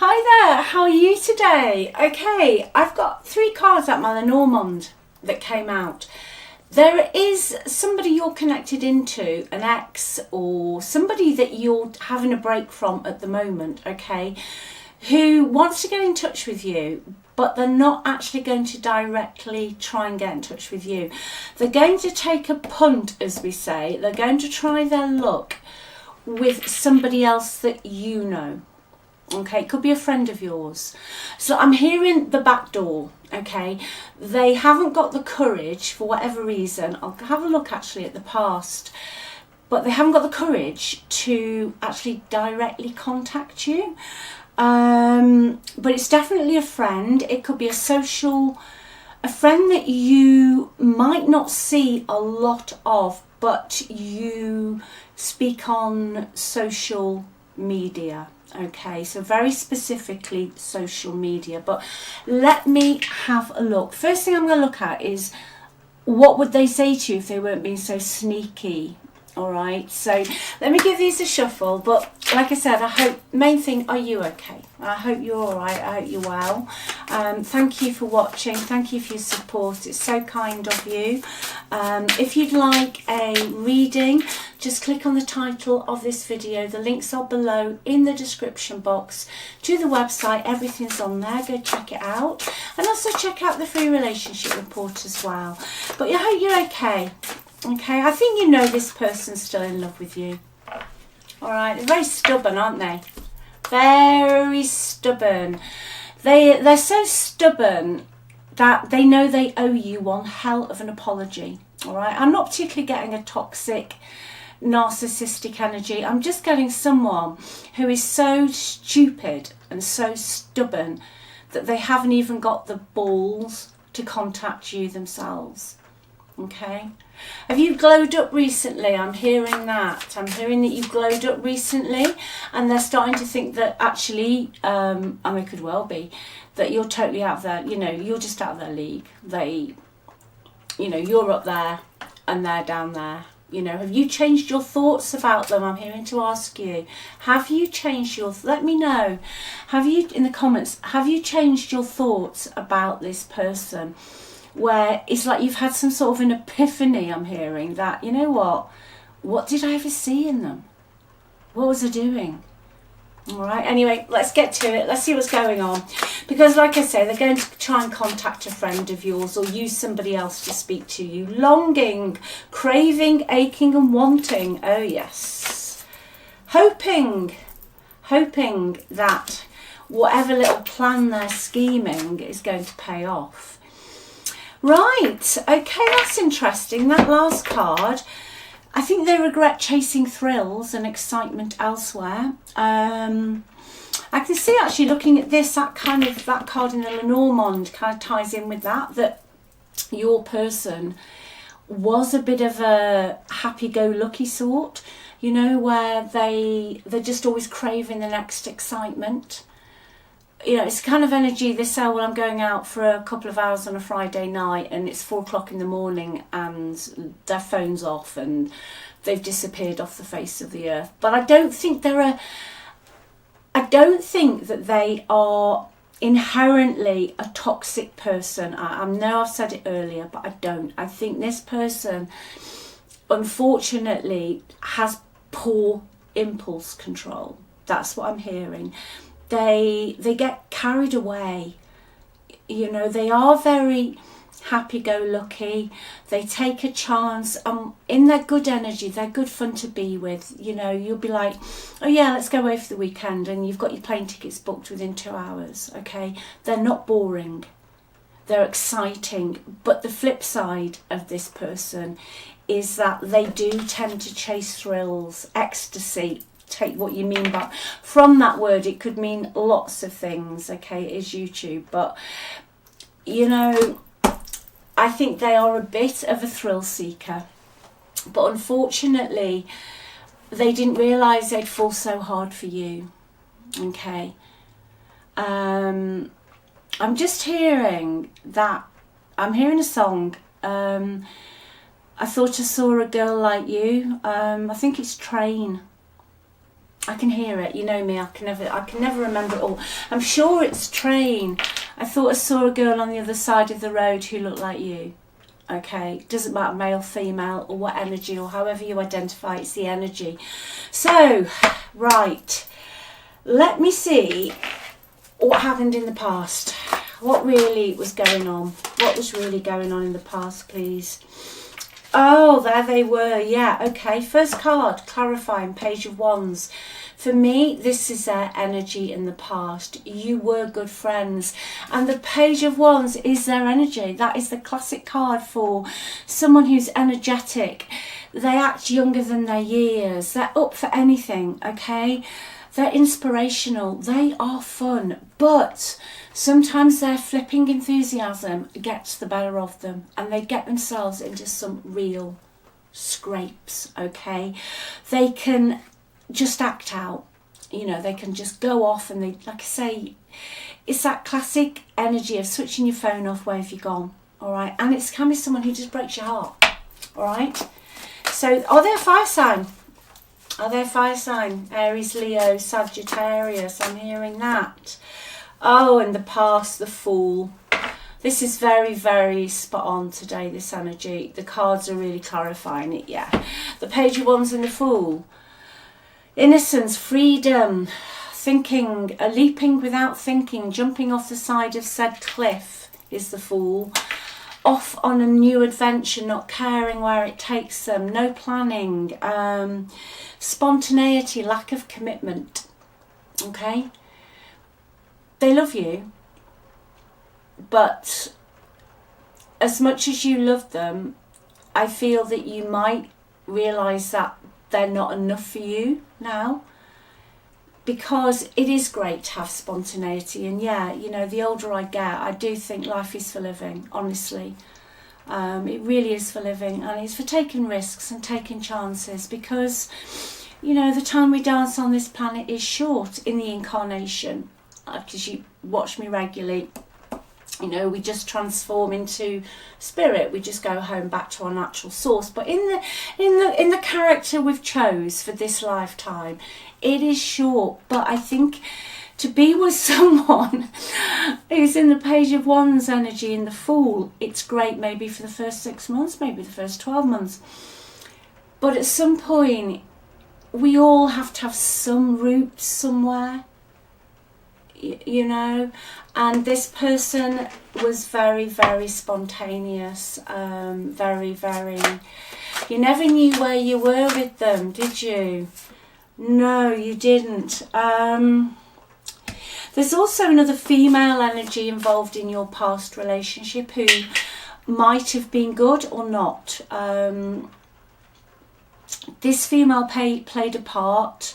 Hi there, how are you today? Okay, I've got 3 cards out my Lenormand that came out. There is somebody you're connected into, an ex or somebody that you're having a break from at the moment, okay, who wants to get in touch with you, but they're not actually going to directly try and get in touch with you. They're going to take a punt, as we say. They're going to try their luck with somebody else that you know. Okay, it could be a friend of yours. So I'm hearing the back door, okay? They haven't got the courage for whatever reason. I'll have a look actually at the past. But they haven't got the courage to actually directly contact you. But it's definitely a friend. It could be a friend that you might not see a lot of, but you speak on social media. Okay, so very specifically social media, but let me have a look. First thing I'm going to look at is what would they say to you if they weren't being so sneaky. All right, so let me give these a shuffle, but like I said, I hope, main thing, are you okay? I hope you're all right, I hope you're well. Thank you for watching, thank you for your support, it's so kind of you. If you'd like a reading, just click on the title of this video. The links are below in the description box to the website, everything's on there, go check it out. And also check out the free relationship report as well. But I hope you're okay. Okay, I think you know this person's still in love with you. Alright, they're very stubborn, aren't they? Very stubborn. They're so stubborn that they know they owe you one hell of an apology. Alright, I'm not particularly getting a toxic, narcissistic energy. I'm just getting someone who is so stupid and so stubborn that they haven't even got the balls to contact you themselves. Okay, have you glowed up recently? I'm hearing that. I'm hearing that you've glowed up recently, and they're starting to think that actually, and it could well be, that you're totally out of their, you're just out of their league. They, you're up there and they're down there. Have you changed your thoughts about them? I'm hearing to ask you. Have you changed let me know. Have you, in the comments, have you changed your thoughts about this person? Where it's like you've had some sort of an epiphany, I'm hearing, that, you know what did I ever see in them? What was I doing? All right, anyway, let's get to it. Let's see what's going on. Because like I say, they're going to try and contact a friend of yours or use somebody else to speak to you. Longing, craving, aching and wanting. Oh, yes. Hoping that whatever little plan they're scheming is going to pay off. Right, okay, that's interesting. That last card, I think they regret chasing thrills and excitement elsewhere. I can see actually looking at this, that card in the Lenormand kind of ties in with that your person was a bit of a happy-go-lucky sort, where they're just always craving the next excitement. It's the kind of energy they say, well, I'm going out for a couple of hours on a Friday night and it's 4 o'clock in the morning and their phone's off and they've disappeared off the face of the earth. But I don't think that they are inherently a toxic person. I know I've said it earlier, but I don't. I think this person, unfortunately, has poor impulse control. That's what I'm hearing. They get carried away. They are very happy-go-lucky. They take a chance. In their good energy, they're good fun to be with. You'll be like, oh yeah, let's go away for the weekend, and you've got your plane tickets booked within 2 hours. Okay, they're not boring. They're exciting. But the flip side of this person is that they do tend to chase thrills, ecstasy. Take what you mean by from that word. It could mean lots of things. Okay, it is YouTube, but I think they are a bit of a thrill seeker, but unfortunately they didn't realise they'd fall so hard for you. Okay, I'm just hearing that, I'm hearing a song, I thought I saw a girl like you. I think it's Train. I can hear it. You know me. I can never remember it all. I'm sure it's train. I thought I saw a girl on the other side of the road who looked like you. Okay, doesn't matter male, female, or what energy, or however you identify, it's the energy. So, right, let me see what happened in the past. What really was going on? What was really going on in the past, please? Oh, there they were. Yeah, okay. First card, clarifying, Page of Wands. For me, this is their energy in the past. You were good friends. And the Page of Wands is their energy. That is the classic card for someone who's energetic. They act younger than their years. They're up for anything, okay? They're inspirational. They are fun. But sometimes their flipping enthusiasm gets the better of them. And they get themselves into some real scrapes, okay? They can just act out, you know, they can just go off, and they, like I say, it's that classic energy of switching your phone off. Where have you gone? All right, and it can be someone who just breaks your heart. All right, so are they a fire sign? Are they a fire sign? Aries, Leo, Sagittarius. I'm hearing that. Oh, in the past, the Fool. This is very, very spot on today, this energy. The cards are really clarifying it, yeah. The Page of Wands and the Fool. Innocence, freedom, thinking, leaping without thinking, jumping off the side of said cliff is the Fool. Off on a new adventure, not caring where it takes them, no planning, spontaneity, lack of commitment, okay? They love you, but as much as you love them, I feel that you might realise that they're not enough for you now, because it is great to have spontaneity. And yeah, you know, the older I get, I do think life is for living, honestly. It really is for living, and it's for taking risks and taking chances, because, you know, the time we dance on this planet is short in the incarnation. Because you watch me regularly, you know, we just transform into spirit. We just go home back to our natural source. But in the character we've chose for this lifetime, it is short. But I think to be with someone who's in the Page of Wands energy in the Fool, it's great maybe for the first 6 months, maybe the first 12 months. But at some point, we all have to have some roots somewhere. You know, and this person was very, very spontaneous, very, very, you never knew where you were with them, did you? No, you didn't. There's also another female energy involved in your past relationship who might have been good or not. This female played a part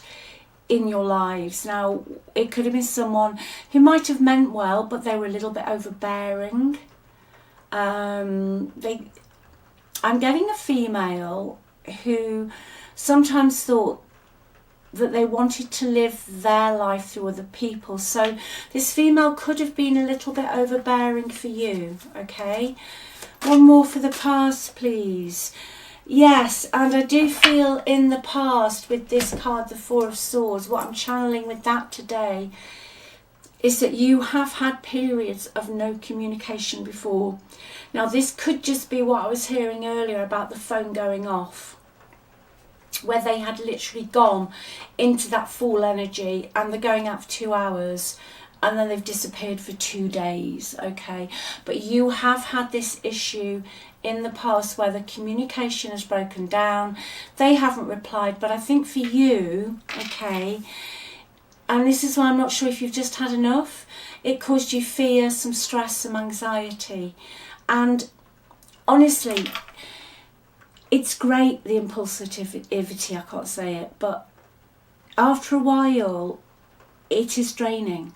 in your lives. Now, it could have been someone who might have meant well, but they were a little bit overbearing. I'm getting a female who sometimes thought that they wanted to live their life through other people. So this female could have been a little bit overbearing for you, okay? One more for the past, please. Yes, and I do feel in the past with this card, the Four of Swords, what I'm channeling with that today is that you have had periods of no communication before. Now, this could just be what I was hearing earlier about the phone going off, where they had literally gone into that Fool energy and they're going out for 2 hours and then they've disappeared for 2 days, okay? But you have had this issue in the past where the communication has broken down. They haven't replied, but I think for you, okay, and this is why I'm not sure if you've just had enough, it caused you fear, some stress, some anxiety. And honestly, it's great, the impulsivity, I can't say it, but after a while, it is draining.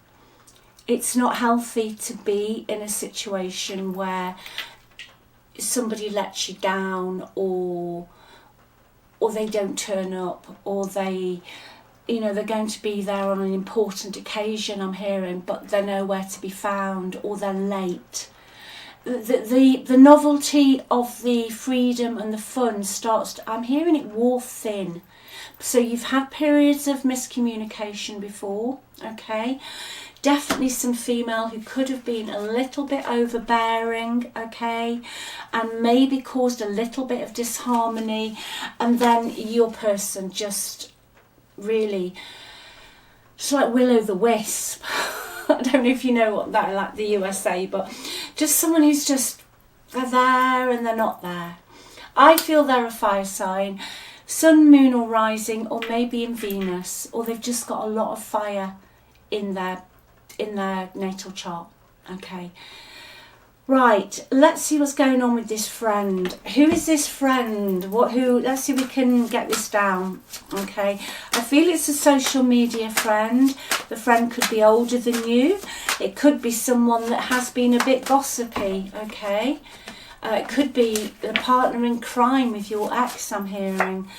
It's not healthy to be in a situation where somebody lets you down, or they don't turn up, or they, you know, they're going to be there on an important occasion, I'm hearing, but they're nowhere to be found, or they're late. the novelty of the freedom and the fun starts to, I'm hearing it wore thin. So you've had periods of miscommunication before, okay? Definitely some female who could have been a little bit overbearing, okay? And maybe caused a little bit of disharmony. And then your person just really, it's like will-o'-the-wisp. I don't know if you know what that, like the USA, but just someone who's just, they're there and they're not there. I feel they're a fire sign. Sun, moon or rising, or maybe in Venus, or they've just got a lot of fire in their natal chart. Okay, right, let's see what's going on with this friend. Who is this friend? Let's see if we can get this down. Okay, I feel it's a social media friend. The friend could be older than you. It could be someone that has been a bit gossipy. Okay, it could be a partner in crime with your ex, I'm hearing.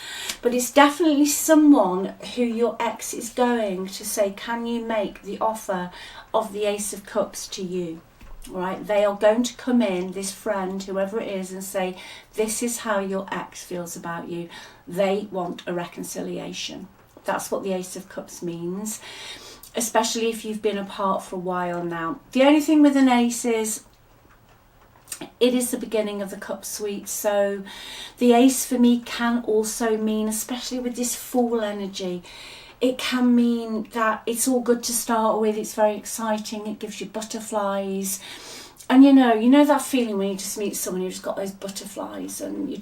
But it's definitely someone who your ex is going to say, can you make the offer of the Ace of Cups to you? Right? They are going to come in, this friend, whoever it is, and say, this is how your ex feels about you. They want a reconciliation. That's what the Ace of Cups means, especially if you've been apart for a while now. The only thing with an ace is, it is the beginning of the cup suite. So the ace for me can also mean, especially with this Fool energy, it can mean that it's all good to start with. It's very exciting. It gives you butterflies. And you know that feeling when you just meet someone who's got those butterflies and you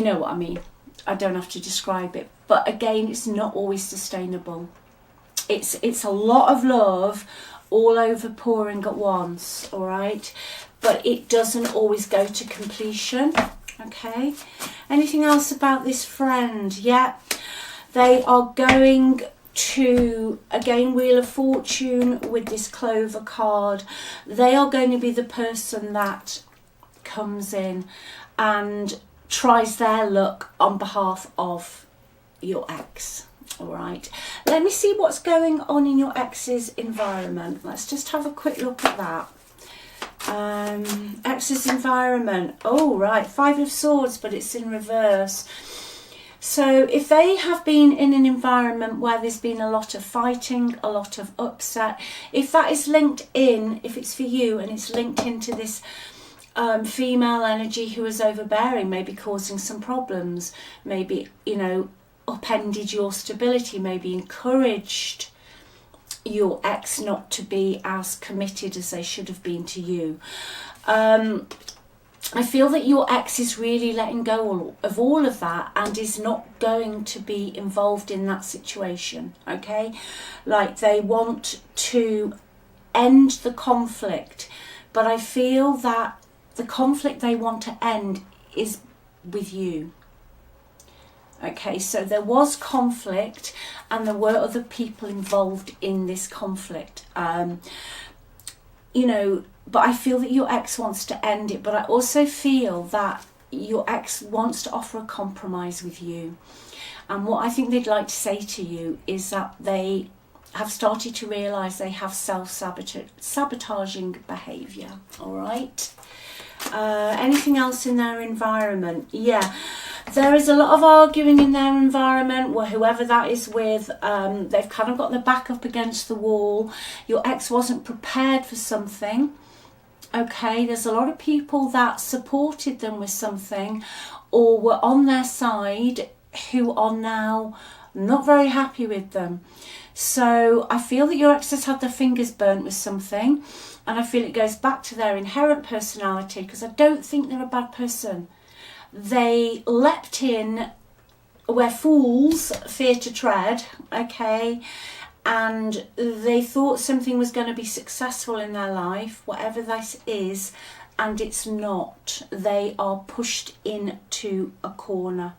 know what I mean. I don't have to describe it. But again, it's not always sustainable. It's a lot of love all over pouring at once, all right? But it doesn't always go to completion, okay? Anything else about this friend? Yeah, they are going to, again, Wheel of Fortune with this Clover card. They are going to be the person that comes in and tries their luck on behalf of your ex. All right, let me see what's going on in your ex's environment. Let's just have a quick look at that. Ex's environment. Oh, right, 5 of Swords, but it's in reverse. So if they have been in an environment where there's been a lot of fighting, a lot of upset, if that is linked in, if it's for you and it's linked into this female energy who is overbearing, maybe causing some problems, maybe, upended your stability, maybe encouraged your ex not to be as committed as they should have been to you. I feel that your ex is really letting go of all of that and is not going to be involved in that situation, okay? Like they want to end the conflict, but I feel that the conflict they want to end is with you. Okay, so there was conflict and there were other people involved in this conflict. But I feel that your ex wants to end it, but I also feel that your ex wants to offer a compromise with you. And what I think they'd like to say to you is that they have started to realise they have self-sabotaging behaviour, all right? Anything else in their environment? Yeah, there is a lot of arguing in their environment, where whoever that is with, they've kind of got their back up against the wall. Your ex wasn't prepared for something. Okay, there's a lot of people that supported them with something or were on their side who are now not very happy with them. So I feel that your ex has had their fingers burnt with something, and I feel it goes back to their inherent personality, because I don't think they're a bad person. They leapt in where fools fear to tread, okay, and they thought something was going to be successful in their life, whatever this is, and it's not. They are pushed into a corner.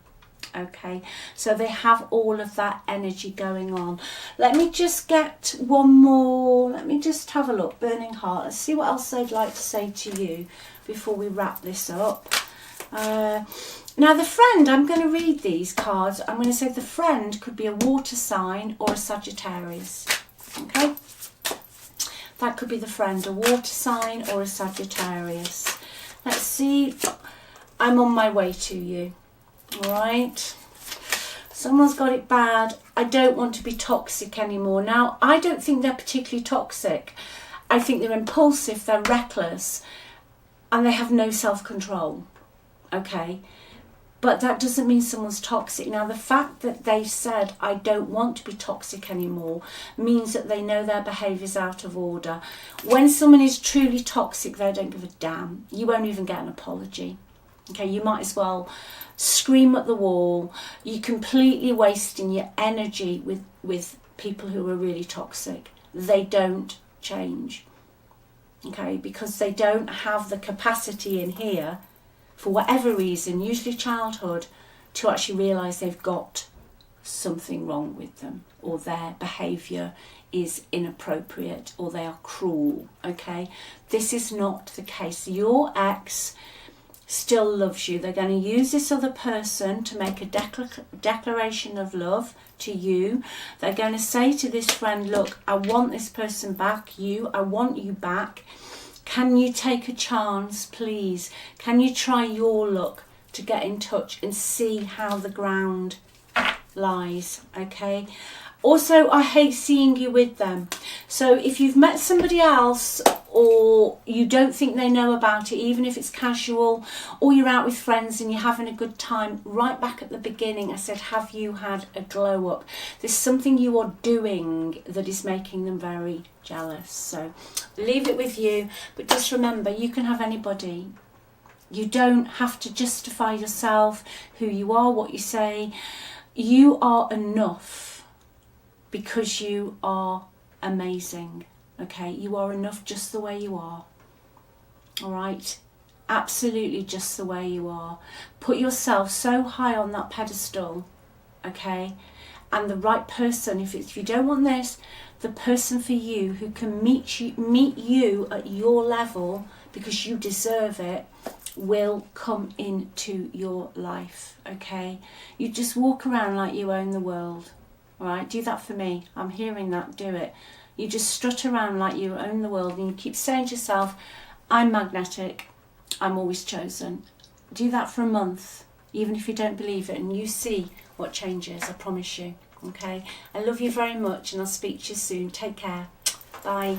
Okay, so they have all of that energy going on. Let me just get one more. Let me just have a look. Burning Heart. Let's see what else they'd like to say to you before we wrap this up. Now the friend, I'm going to read these cards. I'm going to say the friend could be a water sign or a Sagittarius. Okay. That could be the friend, a water sign or a Sagittarius. Let's see. I'm on my way to you. All right. Someone's got it bad. I don't want to be toxic anymore. Now, I don't think they're particularly toxic. I think they're impulsive, they're reckless, and they have no self-control. Okay. But that doesn't mean someone's toxic. Now, the fact that they said, I don't want to be toxic anymore, means that they know their behaviour's out of order. When someone is truly toxic, they don't give a damn. You won't even get an apology. Okay, you might as well scream at the wall. You're completely wasting your energy with people who are really toxic. They don't change. Okay, because they don't have the capacity in here, for whatever reason, usually childhood, to actually realise they've got something wrong with them, or their behaviour is inappropriate, or they are cruel. Okay, this is not the case. Your ex still loves you. They're going to use this other person to make a declaration of love to you. They're going to say to this friend, look, I want this person back. I want you back. Can you take a chance, please? Can you try your luck to get in touch and see how the ground lies? Okay. Also, I hate seeing you with them. So if you've met somebody else, or you don't think they know about it, even if it's casual, or you're out with friends and you're having a good time, right back at the beginning I said, have you had a glow up? There's something you are doing that is making them very jealous. So leave it with you, but just remember, you can have anybody. You don't have to justify yourself, who you are, what you say. You are enough because you are amazing. Okay, you are enough just the way you are. All right, absolutely just the way you are. Put yourself so high on that pedestal, okay? And the right person, if you don't want this, the person for you who can meet you at your level, because you deserve it, will come into your life. Okay, you just walk around like you own the world. All right, do that for me. I'm hearing that. Do it. You just strut around like you own the world, and you keep saying to yourself, I'm magnetic, I'm always chosen. Do that for a month, even if you don't believe it, and you see what changes, I promise you. Okay, I love you very much, and I'll speak to you soon. Take care. Bye.